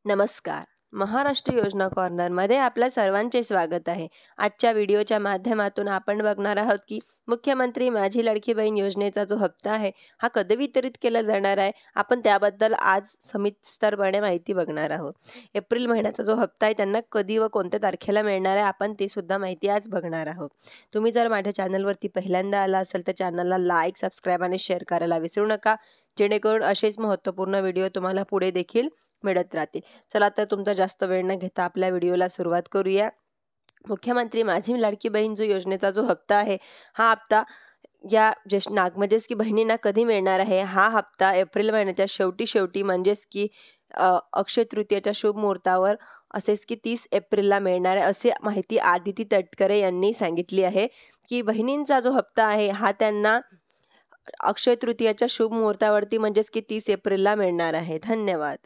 नमस्कार. महाराष्ट्र योजना कॉर्नरमध्ये आपल्या सर्वांचे स्वागत आहे. आजच्या व्हिडिओच्या माध्यमातून आपण बघणार आहोत की मुख्यमंत्री माझी लाडकी बहीण योजनेचा जो हप्ता आहे, हा कधी वितरित केला जाणार आहे. आपण त्याबद्दल आज सविस्तरपणे माहिती बघणार आहोत. एप्रिल महिन्याचा जो हप्ता आहे त्यांना कधी व कोणत्या तारखेला मिळणार आहे, आपण ते सुद्धा माहिती आज बघणार आहोत. तुम्ही जर माझ्या चॅनलवरती पहिल्यांदा आला असाल तर चॅनलला लाईक, सबस्क्राईब आणि शेअर करायला विसरू नका. जेणेकरून असेच महत्त्वपूर्ण व्हिडिओ तुम्हाला पुढे देखील मिळत राहतील. चला तर तुमचा जास्त वेळ न घेता आपल्या व्हिडिओला सुरुवात करूया. मुख्यमंत्री माझी लाडकी बहीण जो योजनेचा जो हप्ता आहे, हा हप्ता या म्हणजेच की बहिणींना कधी मिळणार आहे? हा हप्ता एप्रिल महिन्याच्या शेवटी म्हणजेच की अक्षय तृतीयेच्या शुभ मुहूर्तावर असेच की 30 एप्रिलला मिळणार आहे, अशी माहिती आदिती तटकरे यांनी सांगितली आहे, की बहिणींचा जो हप्ता आहे हा त्यांना अक्षय तृतीयेच्या शुभ मुहूर्तावरती म्हणजेच की 30 एप्रिलला मिळणार आहे. धन्यवाद.